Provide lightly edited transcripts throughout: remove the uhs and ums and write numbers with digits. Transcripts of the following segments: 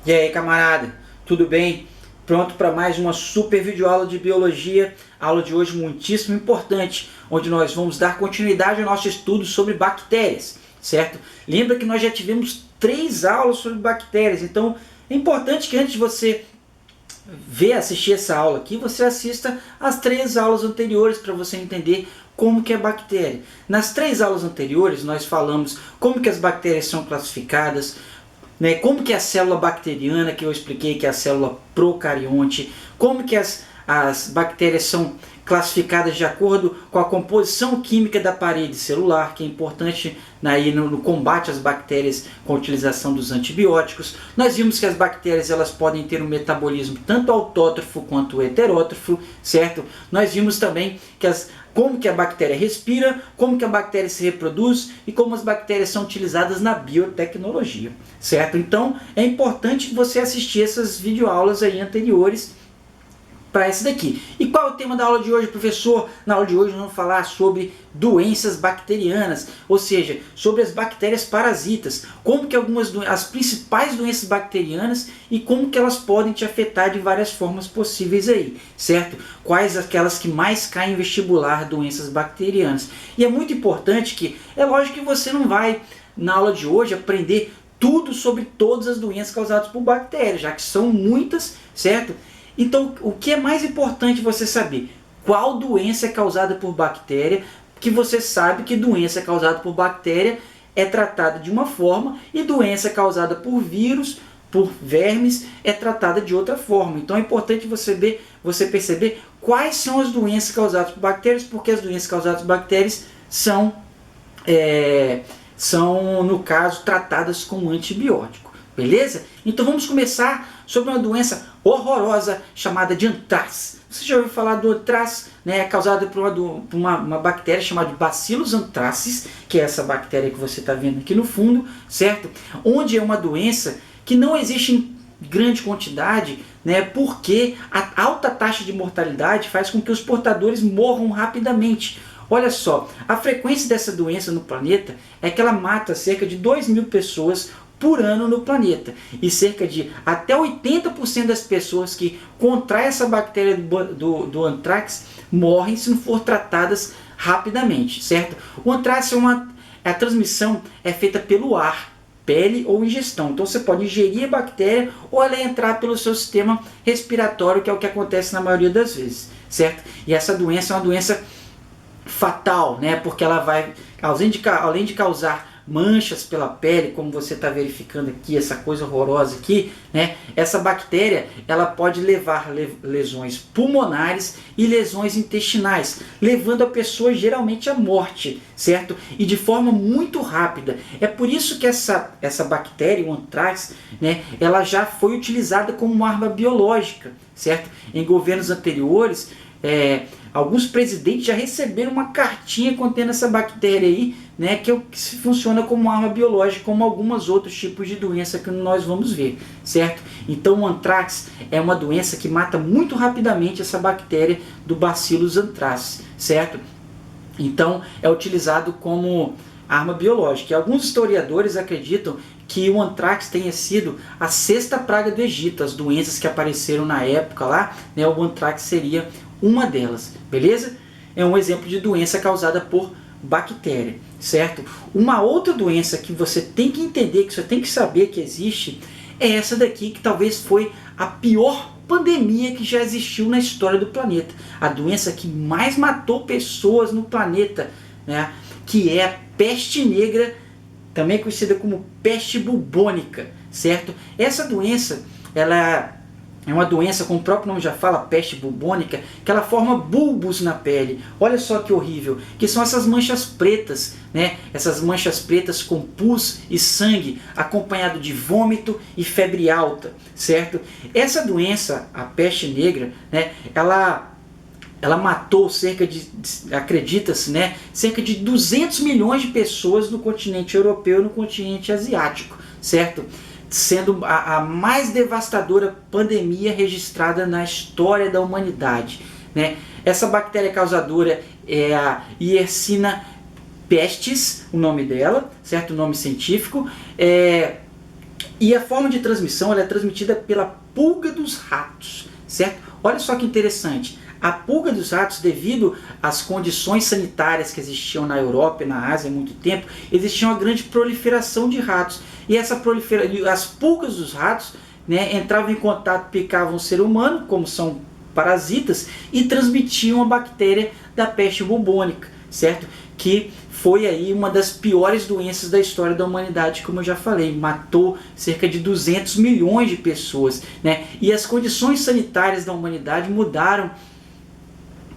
E aí, camarada, tudo bem? Pronto para mais uma super videoaula de biologia. A aula de hoje muitíssimo importante, onde nós vamos dar continuidade ao nosso estudo sobre bactérias, certo? Lembra que nós já tivemos 3 aulas sobre bactérias, então é importante que antes de você assistir essa aula aqui, você assista as 3 aulas anteriores para você entender como que é bactéria. Nas 3 aulas anteriores nós falamos como que as bactérias são classificadas, como que é a célula bacteriana, que eu expliquei que é a célula procarionte, como que as bactérias são classificadas de acordo com a composição química da parede celular, que é importante no combate às bactérias com a utilização dos antibióticos. Nós vimos que as bactérias elas podem ter um metabolismo tanto autótrofo quanto heterótrofo, certo? Nós vimos também que como que a bactéria respira, como que a bactéria se reproduz e como as bactérias são utilizadas na biotecnologia, certo? Então é importante você assistir essas videoaulas aí anteriores para essa daqui. E qual é o tema da aula de hoje, professor? Na aula de hoje nós vamos falar sobre doenças bacterianas, ou seja, sobre as bactérias parasitas, como que as principais doenças bacterianas e como que elas podem te afetar de várias formas possíveis aí, certo? Quais aquelas que mais caem em vestibular, doenças bacterianas. E é muito importante que, é lógico que você não vai, na aula de hoje, aprender tudo sobre todas as doenças causadas por bactérias, já que são muitas, certo? Então, o que é mais importante você saber? Qual doença é causada por bactéria, que você sabe que doença causada por bactéria é tratada de uma forma e doença causada por vírus, por vermes, é tratada de outra forma. Então é importante você perceber quais são as doenças causadas por bactérias, porque as doenças causadas por bactérias são, no caso, tratadas com antibiótico. Beleza? Então vamos começar sobre uma doença horrorosa chamada de antrax. Você já ouviu falar do antrax? É causada por uma bactéria chamada de Bacillus anthracis, que é essa bactéria que você está vendo aqui no fundo, certo? Onde é uma doença que não existe em grande quantidade, porque a alta taxa de mortalidade faz com que os portadores morram rapidamente. Olha só, a frequência dessa doença no planeta é que ela mata cerca de 2.000 pessoas por ano no planeta, e cerca de até 80% das pessoas que contraem essa bactéria do anthrax morrem se não for tratadas rapidamente, certo? O anthrax a transmissão é feita pelo ar, pele ou ingestão. Então você pode ingerir a bactéria ou ela entrar pelo seu sistema respiratório, que é o que acontece na maioria das vezes, certo? E essa doença é uma doença fatal, porque ela vai, além de causar manchas pela pele, como você está verificando aqui, essa coisa horrorosa aqui, essa bactéria ela pode levar lesões pulmonares e lesões intestinais, levando a pessoa geralmente à morte, certo? E de forma muito rápida. É por isso que essa bactéria, o anthrax, ela já foi utilizada como uma arma biológica, certo? Em governos anteriores, alguns presidentes já receberam uma cartinha contendo essa bactéria aí, que funciona como uma arma biológica, como alguns outros tipos de doença que nós vamos ver, certo? Então o anthrax é uma doença que mata muito rapidamente essa bactéria do Bacillus anthracis, certo? Então é utilizado como arma biológica. E alguns historiadores acreditam que o anthrax tenha sido a 6ª praga do Egito, as doenças que apareceram na época lá, o anthrax seria uma delas, beleza? É um exemplo de doença causada por bactéria, certo? Uma outra doença que você tem que entender, que você tem que saber que existe, é essa daqui, que talvez foi a pior pandemia que já existiu na história do planeta. A doença que mais matou pessoas no planeta, que é a peste negra, também conhecida como peste bubônica, certo? Essa doença, ela é uma doença, como o próprio nome já fala, peste bubônica, que ela forma bulbos na pele. Olha só que horrível, que são essas manchas pretas, essas manchas pretas com pus e sangue, acompanhado de vômito e febre alta, certo? Essa doença, a peste negra, ela matou acredita-se, cerca de 200 milhões de pessoas no continente europeu e no continente asiático, certo? Sendo a mais devastadora pandemia registrada na história da humanidade. Essa bactéria causadora é a Yersinia pestis, o nome dela, certo? O nome científico. E a forma de transmissão ela é transmitida pela pulga dos ratos, certo? Olha só que interessante. A pulga dos ratos, devido às condições sanitárias que existiam na Europa e na Ásia há muito tempo, existia uma grande proliferação de ratos. E as pulgas dos ratos, né, entravam em contato, picavam o ser humano, como são parasitas, e transmitiam a bactéria da peste bubônica, certo? Que foi aí uma das piores doenças da história da humanidade, como eu já falei, matou cerca de 200 milhões de pessoas, né? E as condições sanitárias da humanidade mudaram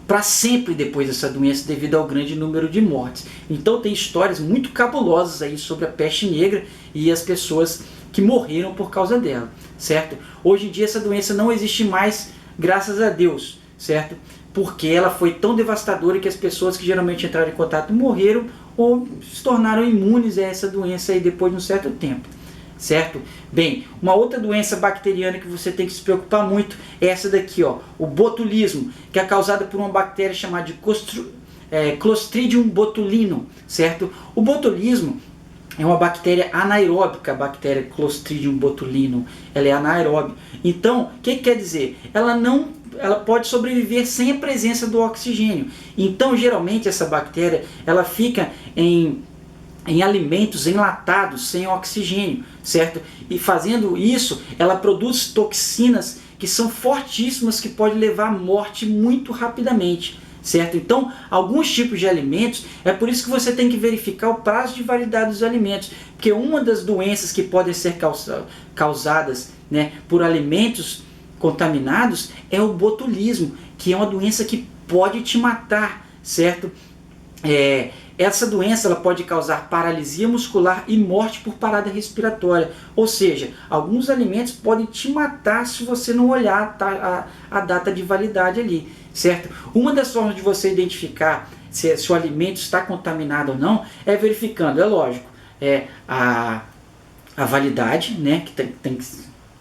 para sempre depois dessa doença, devido ao grande número de mortes. Então tem histórias muito cabulosas aí sobre a peste negra e as pessoas que morreram por causa dela, certo? Hoje em dia essa doença não existe mais, graças a Deus, certo? Porque ela foi tão devastadora que as pessoas que geralmente entraram em contato morreram ou se tornaram imunes a essa doença aí depois de um certo tempo, certo? Bem, uma outra doença bacteriana que você tem que se preocupar muito é essa daqui, ó, o botulismo, que é causada por uma bactéria chamada de Clostridium botulinum, certo? O botulismo é uma bactéria anaeróbica, a bactéria Clostridium botulinum, ela é anaeróbica. Então, o que quer dizer? Ela pode sobreviver sem a presença do oxigênio. Então, geralmente, essa bactéria ela fica em alimentos enlatados sem oxigênio, certo? E fazendo isso, ela produz toxinas que são fortíssimas, que podem levar à morte muito rapidamente, certo? Então, alguns tipos de alimentos, é por isso que você tem que verificar o prazo de validade dos alimentos, porque uma das doenças que podem ser causadas, né, por alimentos contaminados é o botulismo, que é uma doença que pode te matar, certo? Essa doença ela pode causar paralisia muscular e morte por parada respiratória. Ou seja, alguns alimentos podem te matar se você não olhar a data de validade ali, certo? Uma das formas de você identificar se o alimento está contaminado ou não é verificando, é lógico, a validade, né, que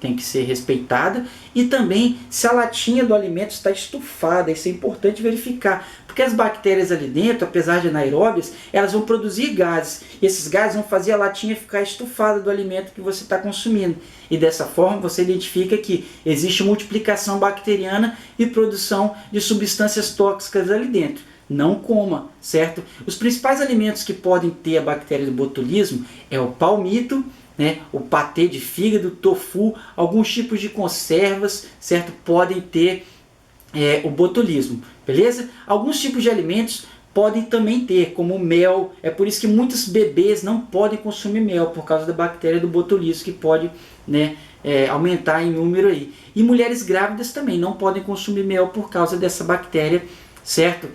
tem que ser respeitada, e também se a latinha do alimento está estufada. Isso é importante verificar, porque as bactérias ali dentro, apesar de anaeróbias, elas vão produzir gases, e esses gases vão fazer a latinha ficar estufada do alimento que você está consumindo, e dessa forma você identifica que existe multiplicação bacteriana e produção de substâncias tóxicas ali dentro. Não coma, certo? Os principais alimentos que podem ter a bactéria do botulismo é o palmito, né, o patê de fígado, tofu, alguns tipos de conservas, certo? Podem ter o botulismo, beleza? Alguns tipos de alimentos podem também ter, como o mel. É por isso que muitos bebês não podem consumir mel, por causa da bactéria do botulismo, que pode, né, aumentar em número aí. E mulheres grávidas também não podem consumir mel por causa dessa bactéria, certo?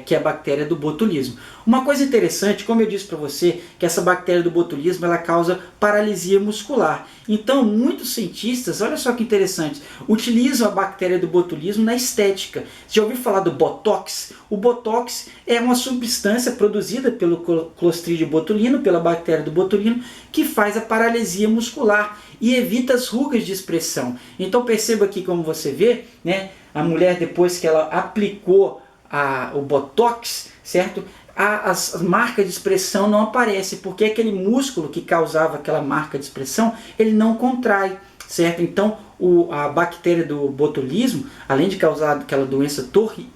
Que é a bactéria do botulismo. Uma coisa interessante, como eu disse para você, que essa bactéria do botulismo ela causa paralisia muscular. Então, muitos cientistas, olha só que interessante, utilizam a bactéria do botulismo na estética. Você já ouviu falar do Botox? O Botox é uma substância produzida pelo Clostridium botulinum, pela bactéria do botulino, que faz a paralisia muscular e evita as rugas de expressão. Então, perceba aqui como você vê, né, a mulher, depois que ela aplicou o Botox, certo? As marcas de expressão não aparecem, porque aquele músculo que causava aquela marca de expressão, ele não contrai, certo? Então, a bactéria do botulismo, além de causar aquela doença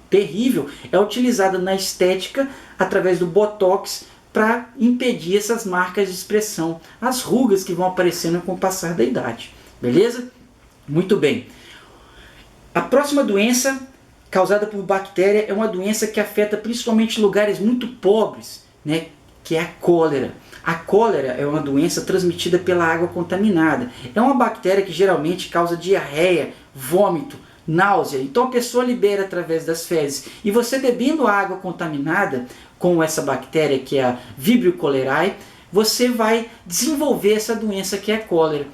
terrível, é utilizada na estética através do Botox para impedir essas marcas de expressão, as rugas que vão aparecendo com o passar da idade, beleza? Muito bem. A próxima doença causada por bactéria é uma doença que afeta principalmente lugares muito pobres, né, que é a cólera. A cólera é uma doença transmitida pela água contaminada. É uma bactéria que geralmente causa diarreia, vômito, náusea. Então a pessoa libera através das fezes. E você bebendo água contaminada com essa bactéria, que é a Vibrio cholerae, você vai desenvolver essa doença que é a cólera.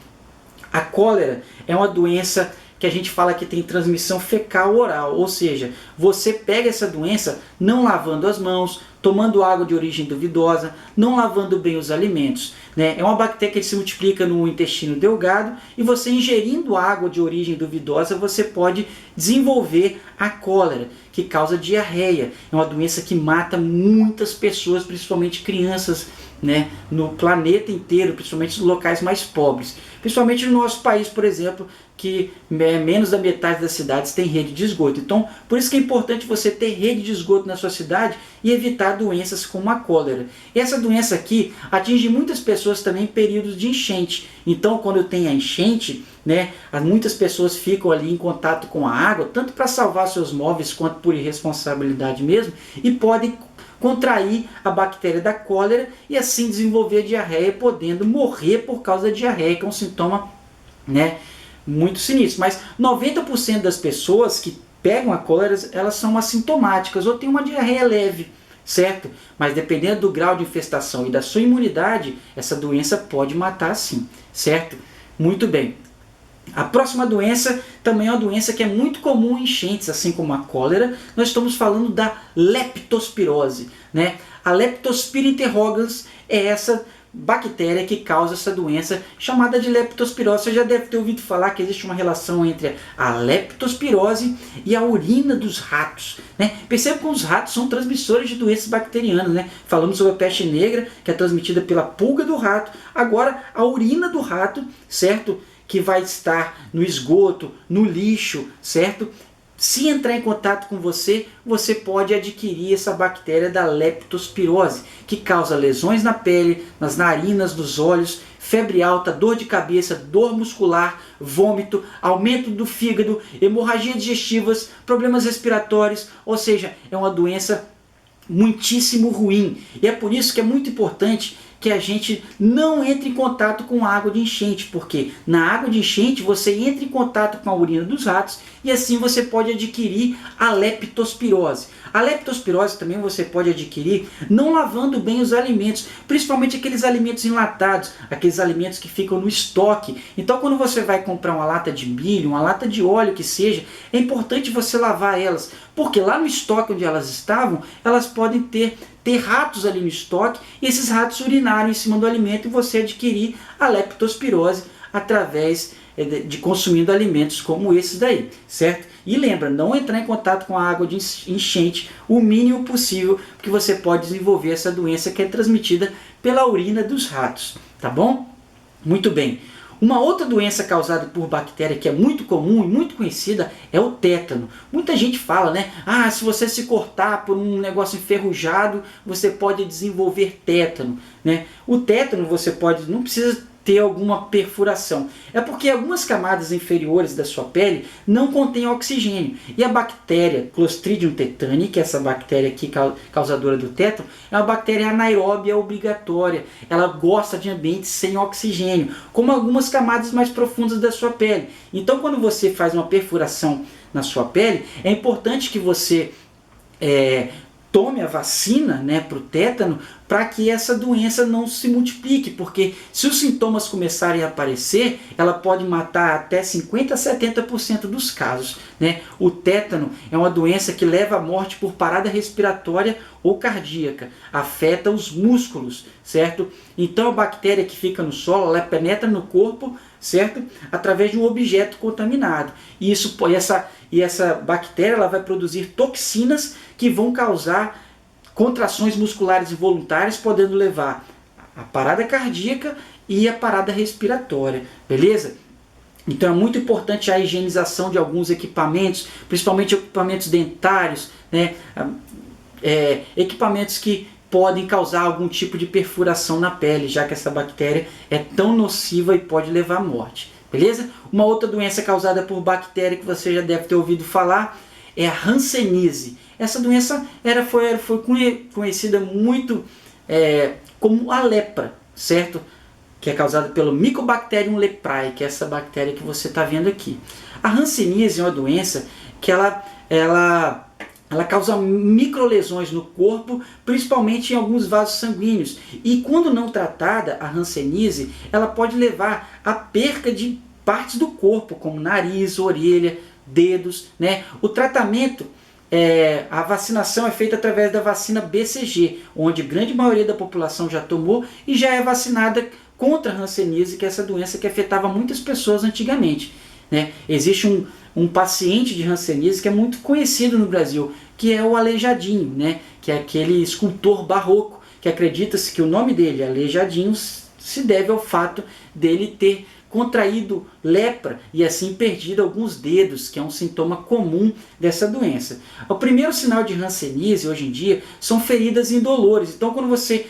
A cólera é uma doença que a gente fala que tem transmissão fecal oral, ou seja, você pega essa doença não lavando as mãos, tomando água de origem duvidosa, não lavando bem os alimentos. Né? É uma bactéria que se multiplica no intestino delgado e você ingerindo água de origem duvidosa, você pode desenvolver a cólera, que causa diarreia. É uma doença que mata muitas pessoas, principalmente crianças, né, no planeta inteiro, principalmente nos locais mais pobres. Principalmente no nosso país, por exemplo, que menos da metade das cidades tem rede de esgoto. Então, por isso que é importante você ter rede de esgoto na sua cidade e evitar doenças como a cólera. Essa doença aqui atinge muitas pessoas também em períodos de enchente. Então, quando tem a enchente, né, muitas pessoas ficam ali em contato com a água, tanto para salvar seus móveis quanto por irresponsabilidade mesmo, e podem contrair a bactéria da cólera e assim desenvolver diarreia, podendo morrer por causa da diarreia, que é um sintoma, né, muito sinistro. Mas 90% das pessoas que pegam a cólera, elas são assintomáticas ou têm uma diarreia leve, certo? Mas dependendo do grau de infestação e da sua imunidade, essa doença pode matar sim, certo? Muito bem. A próxima doença também é uma doença que é muito comum em enchentes, assim como a cólera. Nós estamos falando da leptospirose, né? A Leptospira interrogans é essa bactéria que causa essa doença chamada de leptospirose. Você já deve ter ouvido falar que existe uma relação entre a leptospirose e a urina dos ratos, né? Perceba que os ratos são transmissores de doenças bacterianas, né? Falamos sobre a peste negra, que é transmitida pela pulga do rato. Agora, a urina do rato, certo? Que vai estar no esgoto, no lixo, certo? Se entrar em contato com você, você pode adquirir essa bactéria da leptospirose, que causa lesões na pele, nas narinas, nos olhos, febre alta, dor de cabeça, dor muscular, vômito, aumento do fígado, hemorragia digestivas, problemas respiratórios, ou seja, é uma doença muitíssimo ruim. E é por isso que é muito importante que a gente não entre em contato com a água de enchente, porque na água de enchente você entra em contato com a urina dos ratos e assim você pode adquirir a leptospirose. A leptospirose também você pode adquirir não lavando bem os alimentos, principalmente aqueles alimentos enlatados, aqueles alimentos que ficam no estoque. Então quando você vai comprar uma lata de milho, uma lata de óleo que seja, é importante você lavar elas, porque lá no estoque onde elas estavam, elas podem ter ratos ali no estoque e esses ratos urinaram em cima do alimento e você adquirir a leptospirose através de consumindo alimentos como esses daí, certo? E lembra, não entrar em contato com a água de enchente o mínimo possível, porque você pode desenvolver essa doença que é transmitida pela urina dos ratos, tá bom? Muito bem. Uma outra doença causada por bactéria que é muito comum e muito conhecida é o tétano. Muita gente fala, né? Ah, se você se cortar por um negócio enferrujado, você pode desenvolver tétano, né? O tétano você pode, não precisa ter alguma perfuração. É porque algumas camadas inferiores da sua pele não contêm oxigênio. E a bactéria Clostridium tetani, que é essa bactéria aqui causadora do tétano, é uma bactéria anaeróbia obrigatória. Ela gosta de ambientes sem oxigênio, como algumas camadas mais profundas da sua pele. Então quando você faz uma perfuração na sua pele, é importante que você tome a vacina, né, para o tétano, para que essa doença não se multiplique, porque se os sintomas começarem a aparecer, ela pode matar até 50% a 70% dos casos, né? O tétano é uma doença que leva à morte por parada respiratória ou cardíaca, afeta os músculos, certo? Então a bactéria que fica no solo, ela penetra no corpo, certo? Através de um objeto contaminado. E essa bactéria ela vai produzir toxinas que vão causar contrações musculares involuntárias, podendo levar a parada cardíaca e a parada respiratória, beleza? Então é muito importante a higienização de alguns equipamentos, principalmente equipamentos dentários, né? Equipamentos que podem causar algum tipo de perfuração na pele, já que essa bactéria é tão nociva e pode levar à morte, beleza? Uma outra doença causada por bactéria que você já deve ter ouvido falar é a hanseníase. Essa doença foi conhecida muito como a lepra, certo? Que é causada pelo Mycobacterium leprae, que é essa bactéria que você está vendo aqui. A hanseníase é uma doença que ela causa microlesões no corpo, principalmente em alguns vasos sanguíneos. E quando não tratada, a hanseníase, ela pode levar à perca de partes do corpo, como nariz, orelha, dedos, né? O tratamento a vacinação é feita através da vacina BCG, onde a grande maioria da população já tomou e já é vacinada contra a hanseníase, que é essa doença que afetava muitas pessoas antigamente, né? Existe um paciente de hanseníase que é muito conhecido no Brasil, que é o Aleijadinho, né? Que é aquele escultor barroco, que acredita-se que o nome dele, Aleijadinho, se deve ao fato dele ter contraído lepra e assim perdido alguns dedos, que é um sintoma comum dessa doença. O primeiro sinal de hanseníase hoje em dia são feridas indolores. Então, quando você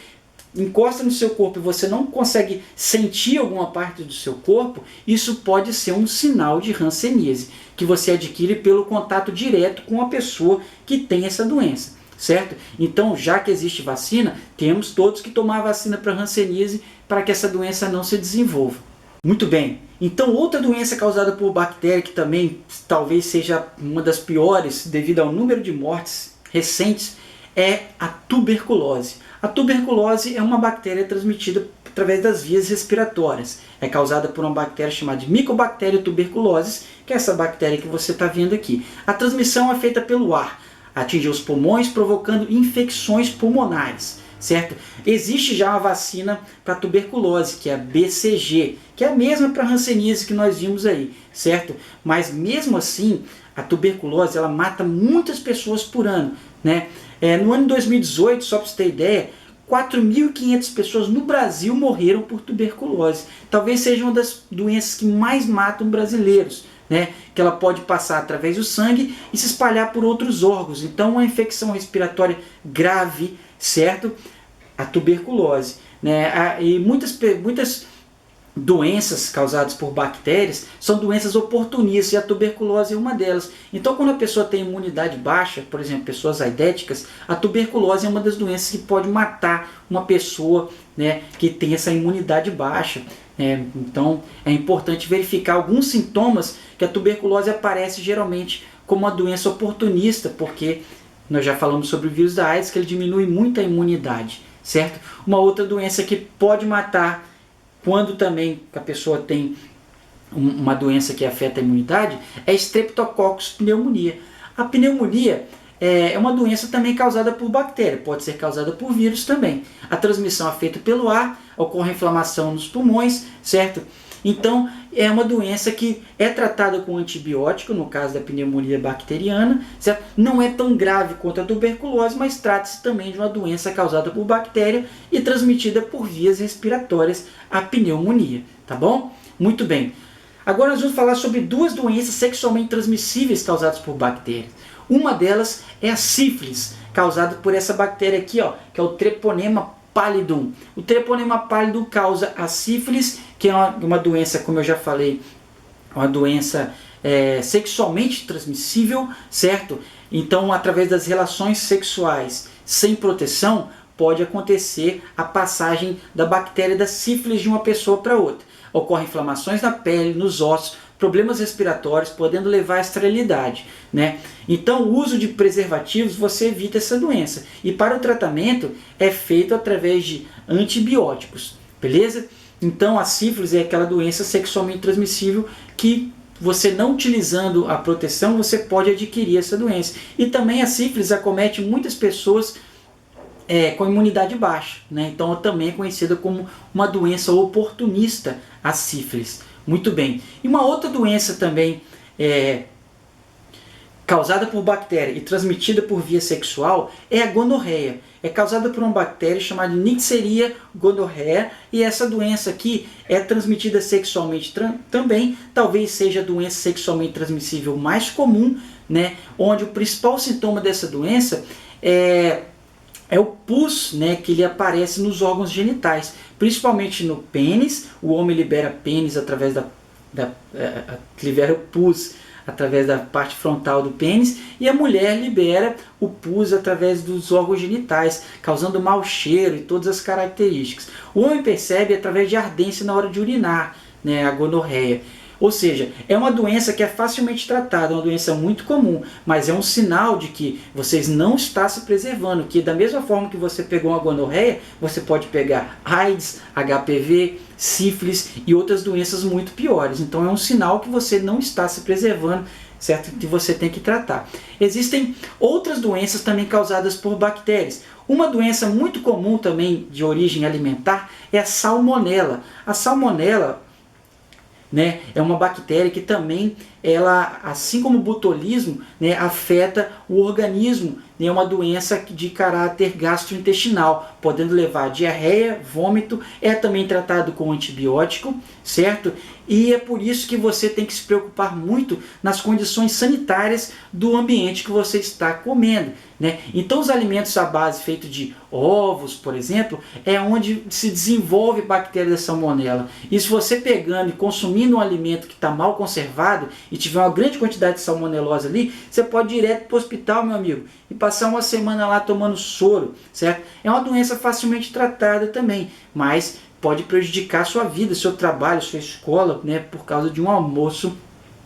encosta no seu corpo e você não consegue sentir alguma parte do seu corpo, isso pode ser um sinal de hanseníase, que você adquire pelo contato direto com a pessoa que tem essa doença, certo? Então, já que existe vacina, temos todos que tomar a vacina para hanseníase para que essa doença não se desenvolva. Muito bem, então outra doença causada por bactéria que também talvez seja uma das piores devido ao número de mortes recentes é a tuberculose. A tuberculose é uma bactéria transmitida através das vias respiratórias. É causada por uma bactéria chamada de Mycobacterium tuberculosis, que é essa bactéria que você está vendo aqui. A transmissão é feita pelo ar, atinge os pulmões, provocando infecções pulmonares. Certo? Existe já uma vacina para tuberculose, que é a BCG, que é a mesma para a hanseníase que nós vimos aí, certo? Mas mesmo assim, a tuberculose ela mata muitas pessoas por ano, né? No ano de 2018, só para você ter ideia, 4.500 pessoas no Brasil morreram por tuberculose. Talvez seja uma das doenças que mais matam brasileiros, né? Que ela pode passar através do sangue e se espalhar por outros órgãos. Então, uma infecção respiratória grave, certo? A tuberculose, né? E muitas doenças causadas por bactérias são doenças oportunistas e a tuberculose é uma delas. Então, quando a pessoa tem imunidade baixa, por exemplo, pessoas aidéticas, a tuberculose é uma das doenças que pode matar uma pessoa, né, que tem essa imunidade baixa. Então, é importante verificar alguns sintomas que a tuberculose aparece geralmente como uma doença oportunista, porque nós já falamos sobre o vírus da AIDS, que ele diminui muito a imunidade, certo? Uma outra doença que pode matar quando também a pessoa tem uma doença que afeta a imunidade é Streptococcus pneumonia. A pneumonia é uma doença também causada por bactéria, pode ser causada por vírus também. A transmissão é feita pelo ar, ocorre inflamação nos pulmões, certo? Então, é uma doença que é tratada com antibiótico, no caso da pneumonia bacteriana, certo? Não é tão grave quanto a tuberculose, mas trata-se também de uma doença causada por bactéria e transmitida por vias respiratórias, a pneumonia, tá bom? Muito bem. Agora nós vamos falar sobre duas doenças sexualmente transmissíveis causadas por bactérias. Uma delas é a sífilis, causada por essa bactéria aqui, ó, que é o Treponema pallidum. O Treponema pallidum causa a sífilis, que é uma doença, como eu já falei, uma doença sexualmente transmissível, certo? Então, através das relações sexuais sem proteção, pode acontecer a passagem da bactéria da sífilis de uma pessoa para outra. Ocorrem inflamações na pele, nos ossos, problemas respiratórios, podendo levar à esterilidade, né? Então, o uso de preservativos, você evita essa doença. E para o tratamento, é feito através de antibióticos, beleza? Então, a sífilis é aquela doença sexualmente transmissível que você não utilizando a proteção, você pode adquirir essa doença. E também a sífilis acomete muitas pessoas com imunidade baixa, né? Então, também é conhecida como uma doença oportunista, a sífilis. Muito bem. E uma outra doença também causada por bactéria e transmitida por via sexual é a gonorreia. É causada por uma bactéria chamada Neisseria gonorrhoeae e essa doença aqui é transmitida sexualmente também. Talvez seja a doença sexualmente transmissível mais comum, né? Onde o principal sintoma dessa doença é o pus, né, que ele aparece nos órgãos genitais, principalmente no pênis. O homem libera pênis através libera o pus através da parte frontal do pênis e a mulher libera o pus através dos órgãos genitais, causando mau cheiro e todas as características. O homem percebe através de ardência na hora de urinar, né, a gonorreia. Ou seja, é uma doença que é facilmente tratada, uma doença muito comum, mas é um sinal de que vocês não estão se preservando, que da mesma forma que você pegou uma gonorreia, você pode pegar AIDS, HPV, sífilis e outras doenças muito piores. Então é um sinal que você não está se preservando certo? Que você tem que tratar. Existem outras doenças também causadas por bactérias. Uma doença muito comum também de origem alimentar é a salmonela. A salmonela, né, é uma bactéria que também, ela, assim como o botulismo, né, afeta o organismo. É uma doença de caráter gastrointestinal, podendo levar a diarreia, vômito, é também tratado com antibiótico, certo? E é por isso que você tem que se preocupar muito nas condições sanitárias do ambiente que você está comendo, né? Então os alimentos à base feitos de ovos, por exemplo, é onde se desenvolve bactéria da salmonela. E se você pegando e consumindo um alimento que está mal conservado e tiver uma grande quantidade de salmonelose ali, você pode ir direto para o hospital, meu amigo, e passar uma semana lá tomando soro, certo? É uma doença facilmente tratada também, mas pode prejudicar a sua vida, seu trabalho, sua escola, né, por causa de um almoço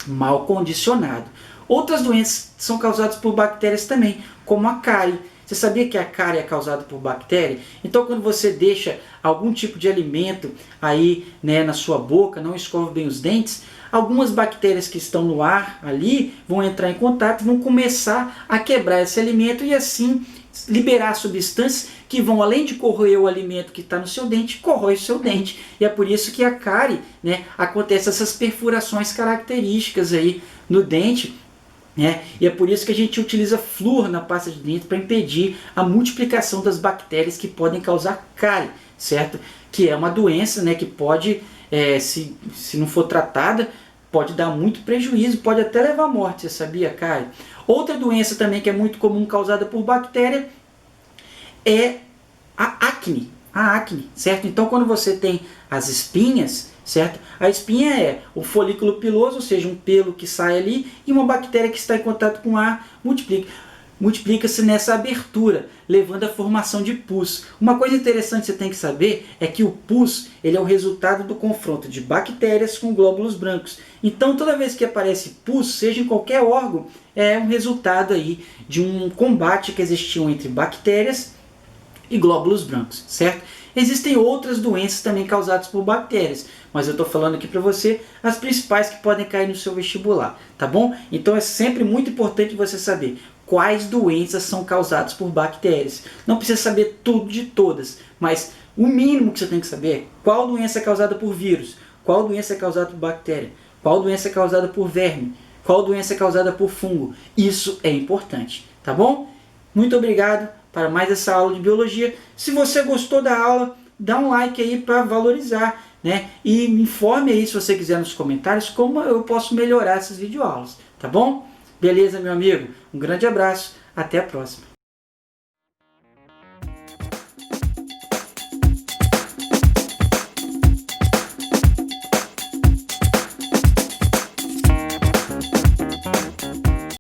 mal condicionado. Outras doenças são causadas por bactérias também, como a cárie. Você sabia que a cárie é causada por bactéria? Então, quando você deixa algum tipo de alimento aí, né, na sua boca, não escova bem os dentes, algumas bactérias que estão no ar ali vão entrar em contato e vão começar a quebrar esse alimento e assim liberar substâncias que vão, além de corroer o alimento que está no seu dente, corrói o seu dente. E é por isso que a cárie, né, acontece essas perfurações características aí no dente. E é por isso que a gente utiliza flúor na pasta de dente para impedir a multiplicação das bactérias que podem causar cárie, certo? Que é uma doença, né, que pode, se não for tratada, pode dar muito prejuízo, pode até levar à morte, você sabia, cárie? Outra doença também que é muito comum causada por bactéria é a acne. A acne, certo? Então quando você tem as espinhas, certo? A espinha é o folículo piloso, ou seja, um pelo que sai ali, e uma bactéria que está em contato com o ar multiplica-se nessa abertura, levando à formação de pus. Uma coisa interessante que você tem que saber é que o pus, ele é o resultado do confronto de bactérias com glóbulos brancos. Então toda vez que aparece pus, seja em qualquer órgão, é um resultado aí de um combate que existiu entre bactérias e glóbulos brancos, certo? Existem outras doenças também causadas por bactérias, mas eu estou falando aqui para você as principais que podem cair no seu vestibular, tá bom? Então é sempre muito importante você saber quais doenças são causadas por bactérias. Não precisa saber tudo de todas, mas o mínimo que você tem que saber é qual doença é causada por vírus, qual doença é causada por bactéria, qual doença é causada por verme, qual doença é causada por fungo. Isso é importante, tá bom? Muito obrigado para mais essa aula de biologia. Se você gostou da aula, dá um like aí para valorizar, né? E me informe aí, se você quiser, nos comentários, como eu posso melhorar essas videoaulas, tá bom? Beleza, meu amigo? Um grande abraço, até a próxima.